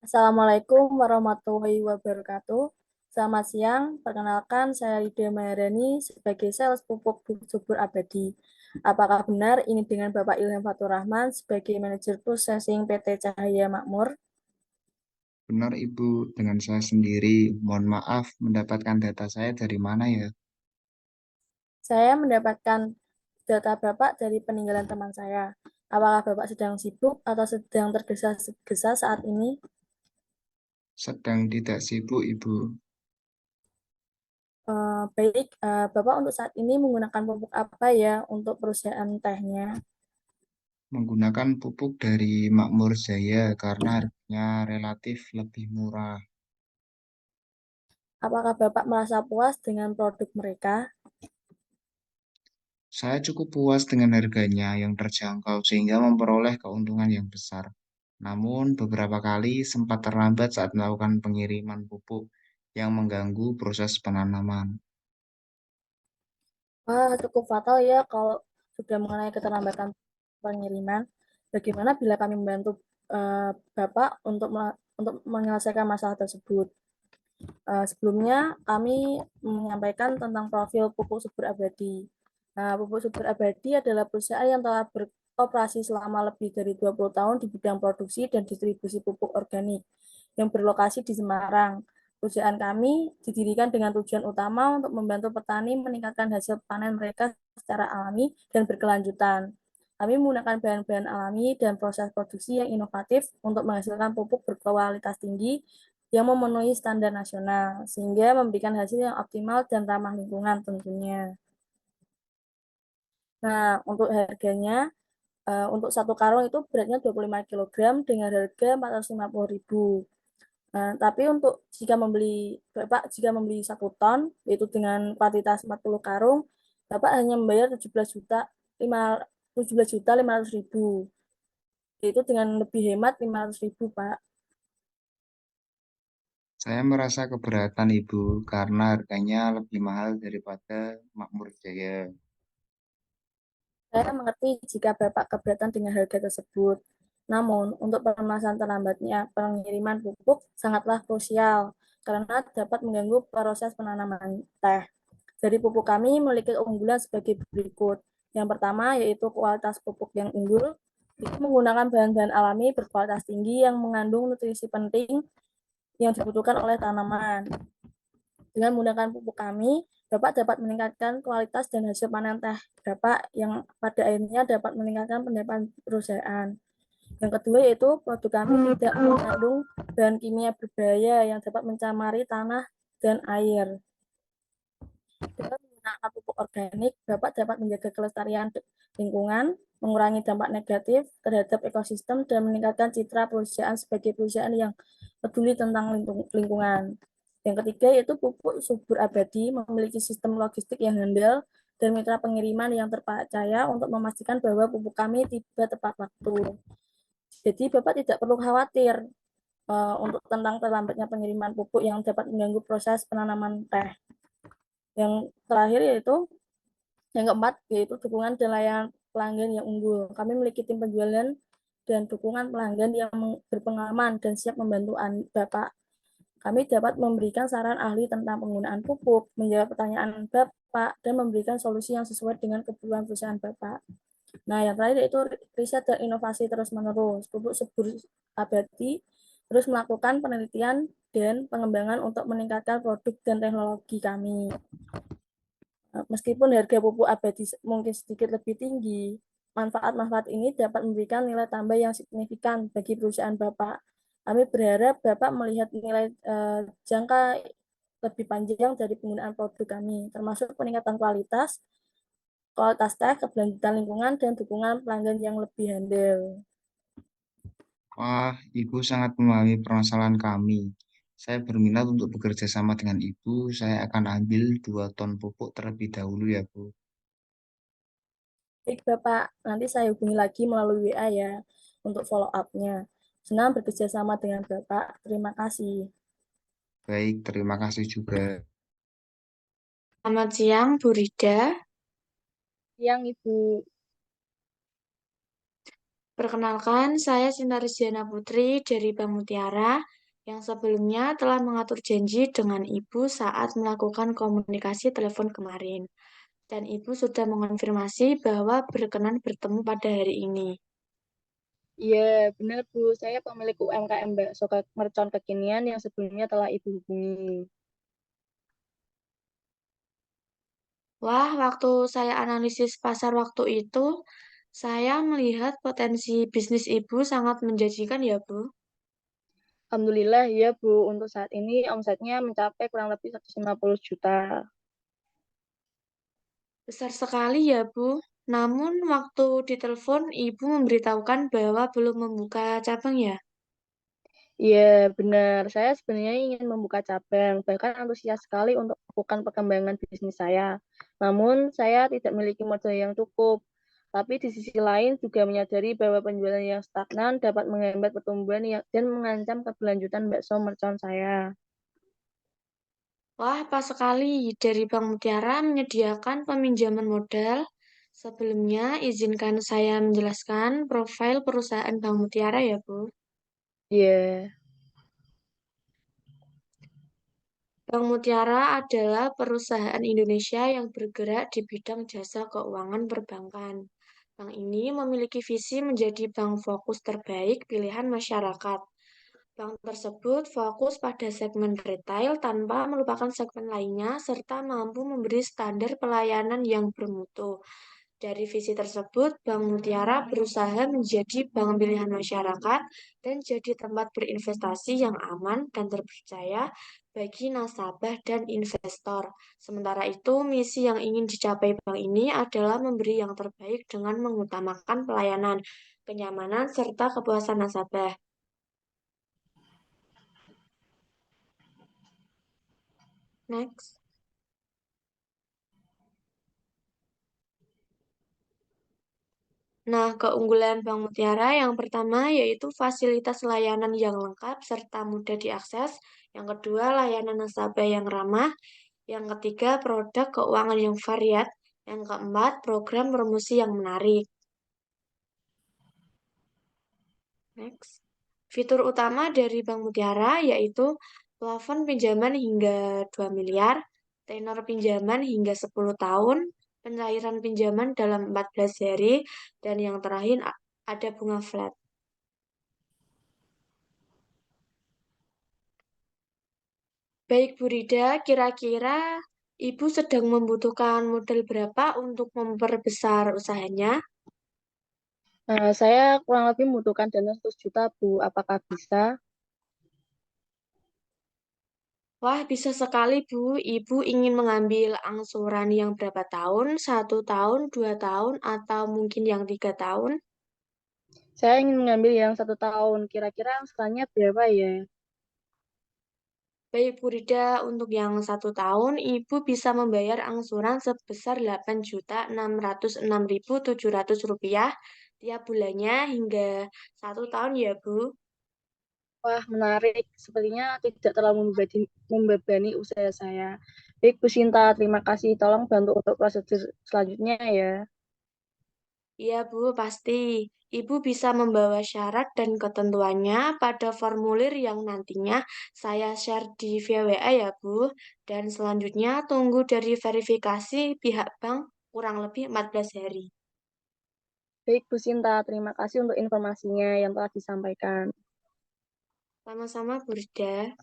Assalamualaikum warahmatullahi wabarakatuh. Selamat siang, perkenalkan saya Lydia Maharani sebagai sales pupuk subur abadi. Apakah benar ini dengan Bapak Ilham Fatur Rahman sebagai manajer processing PT Cahaya Makmur? Benar Ibu, dengan saya sendiri. Mohon maaf, mendapatkan data saya dari mana ya? Saya mendapatkan data Bapak dari peninggalan teman saya. Apakah Bapak sedang sibuk atau sedang tergesa-gesa saat ini? Sedang tidak sibuk Ibu. Baik, Bapak untuk saat ini menggunakan pupuk apa ya untuk perusahaan tehnya? Menggunakan pupuk dari Makmur Jaya karena harganya relatif lebih murah. Apakah Bapak merasa puas dengan produk mereka? Saya cukup puas dengan harganya yang terjangkau sehingga memperoleh keuntungan yang besar. Namun beberapa kali sempat terlambat saat melakukan pengiriman pupuk yang mengganggu proses penanaman. Wah, cukup fatal ya kalau sudah mengenai keterlambatan pengiriman. Bagaimana bila kami membantu Bapak untuk menyelesaikan masalah tersebut? Sebelumnya kami menyampaikan tentang profil pupuk subur abadi. Nah, pupuk subur abadi adalah perusahaan yang telah beroperasi selama lebih dari 20 tahun di bidang produksi dan distribusi pupuk organik yang berlokasi di Semarang. Perusahaan kami didirikan dengan tujuan utama untuk membantu petani meningkatkan hasil panen mereka secara alami dan berkelanjutan. Kami menggunakan bahan-bahan alami dan proses produksi yang inovatif untuk menghasilkan pupuk berkualitas tinggi yang memenuhi standar nasional, sehingga memberikan hasil yang optimal dan ramah lingkungan tentunya. Nah, untuk harganya, untuk satu karung itu beratnya 25 kilogram dengan harga 450.000. Nah, tapi untuk jika Bapak jika membeli 1 ton, yaitu dengan kuantitas 40 karung, Bapak hanya membayar 17.500.000, yaitu dengan lebih hemat 500.000, Pak. Saya merasa keberatan Ibu karena harganya lebih mahal daripada Makmur Jaya. Saya mengerti jika Bapak keberatan dengan harga tersebut. Namun, untuk permasalahan terlambatnya pengiriman pupuk sangatlah krusial karena dapat mengganggu proses penanaman teh. Dari pupuk kami memiliki keunggulan sebagai berikut. Yang pertama yaitu kualitas pupuk yang unggul, itu menggunakan bahan-bahan alami berkualitas tinggi yang mengandung nutrisi penting yang dibutuhkan oleh tanaman. Dengan menggunakan pupuk kami, Bapak dapat meningkatkan kualitas dan hasil panen teh Bapak yang pada akhirnya dapat meningkatkan pendapatan perusahaan. Yang kedua yaitu produk kami tidak mengandung bahan kimia berbahaya yang dapat mencemari tanah dan air. Dengan menggunakan pupuk organik, Bapak dapat menjaga kelestarian lingkungan, mengurangi dampak negatif terhadap ekosistem, dan meningkatkan citra perusahaan sebagai perusahaan yang peduli tentang lingkungan. Yang ketiga yaitu pupuk subur abadi memiliki sistem logistik yang handal dan mitra pengiriman yang terpercaya untuk memastikan bahwa pupuk kami tiba tepat waktu. Jadi Bapak tidak perlu khawatir untuk tentang terlambatnya pengiriman pupuk yang dapat mengganggu proses penanaman teh. Yang terakhir yaitu yang keempat yaitu dukungan dan layanan pelanggan yang unggul. Kami memiliki tim penjualan dan dukungan pelanggan yang berpengalaman dan siap membantu Bapak. Kami dapat memberikan saran ahli tentang penggunaan pupuk, menjawab pertanyaan Bapak, dan memberikan solusi yang sesuai dengan kebutuhan perusahaan Bapak. Nah, yang terakhir yaitu riset dan inovasi terus-menerus. Pupuk subur abadi terus melakukan penelitian dan pengembangan untuk meningkatkan produk dan teknologi kami. Meskipun harga pupuk abadi mungkin sedikit lebih tinggi, manfaat-manfaat ini dapat memberikan nilai tambah yang signifikan bagi perusahaan Bapak. Kami berharap Bapak melihat nilai jangka lebih panjang dari penggunaan produk kami, termasuk peningkatan kualitas teh, keberlanjutan lingkungan, dan dukungan pelanggan yang lebih handal. Wah, Ibu sangat memahami permasalahan kami. Saya berminat untuk bekerja sama dengan Ibu. Saya akan ambil 2 ton pupuk terlebih dahulu ya, Bu. Baik Bapak, nanti saya hubungi lagi melalui WA ya untuk follow up-nya. Senang bekerja sama dengan Bapak. Terima kasih. Baik, terima kasih juga. Selamat siang, Bu Rida. Siang Ibu. Perkenalkan, saya Sinta Rizdiana Putri dari Bank Mutiara yang sebelumnya telah mengatur janji dengan Ibu saat melakukan komunikasi telepon kemarin. Dan Ibu sudah mengonfirmasi bahwa berkenan bertemu pada hari ini. Iya, benar Bu. Saya pemilik UMKM bakso mercon kekinian yang sebelumnya telah Ibu hubungi. Wah, waktu saya analisis pasar waktu itu, saya melihat potensi bisnis Ibu sangat menjanjikan ya, Bu. Alhamdulillah ya Bu, untuk saat ini omsetnya mencapai kurang lebih 150 juta. Besar sekali ya, Bu. Namun, waktu ditelepon, Ibu memberitahukan bahwa belum membuka cabang ya. Iya, benar. Saya sebenarnya ingin membuka cabang, bahkan antusias sekali untuk melakukan perkembangan bisnis saya. Namun, saya tidak memiliki modal yang cukup. Tapi di sisi lain juga menyadari bahwa penjualan yang stagnan dapat menghambat pertumbuhan dan mengancam keberlanjutan bakso mercon saya. Wah, pas sekali. Dari Bank Mutiara menyediakan peminjaman modal. Sebelumnya, izinkan saya menjelaskan profil perusahaan Bank Mutiara ya, Bu. Iya. Bank Mutiara adalah perusahaan Indonesia yang bergerak di bidang jasa keuangan perbankan. Bank ini memiliki visi menjadi bank fokus terbaik pilihan masyarakat. Bank tersebut fokus pada segmen retail tanpa melupakan segmen lainnya, serta mampu memberi standar pelayanan yang bermutu. Dari visi tersebut, Bank Mutiara berusaha menjadi bank pilihan masyarakat dan jadi tempat berinvestasi yang aman dan terpercaya bagi nasabah dan investor. Sementara itu, misi yang ingin dicapai bank ini adalah memberi yang terbaik dengan mengutamakan pelayanan, kenyamanan, serta kepuasan nasabah. Next. Nah, keunggulan Bank Mutiara yang pertama yaitu fasilitas layanan yang lengkap serta mudah diakses. Yang kedua, layanan nasabah yang ramah. Yang ketiga, produk keuangan yang variat. Yang keempat, program promosi yang menarik. Next. Fitur utama dari Bank Mutiara yaitu plafon pinjaman hingga 2 miliar, tenor pinjaman hingga 10 tahun, pencairan pinjaman dalam 14 hari, dan yang terakhir ada bunga flat. Baik Bu Rida, kira-kira Ibu sedang membutuhkan modal berapa untuk memperbesar usahanya? Saya kurang lebih membutuhkan dana 100 juta, Bu. Apakah bisa? Wah, bisa sekali Bu. Ibu ingin mengambil angsuran yang berapa tahun? 1 tahun, 2 tahun, atau mungkin yang 3 tahun? Saya ingin mengambil yang 1 tahun. Kira-kira angsurannya berapa ya? Baik Bu Rida, untuk yang 1 tahun, Ibu bisa membayar angsuran sebesar Rp8.606.700 tiap bulannya hingga 1 tahun ya Bu. Wah, menarik. Sepertinya tidak terlalu membebani usaha saya. Baik, Bu Sinta, terima kasih. Tolong bantu untuk prosedur selanjutnya ya. Iya, Bu, pasti. Ibu bisa membawa syarat dan ketentuannya pada formulir yang nantinya saya share di via WA ya, Bu. Dan selanjutnya tunggu dari verifikasi pihak bank kurang lebih 14 hari. Baik, Bu Sinta, terima kasih untuk informasinya yang telah disampaikan. Sama-sama, Bu Rida.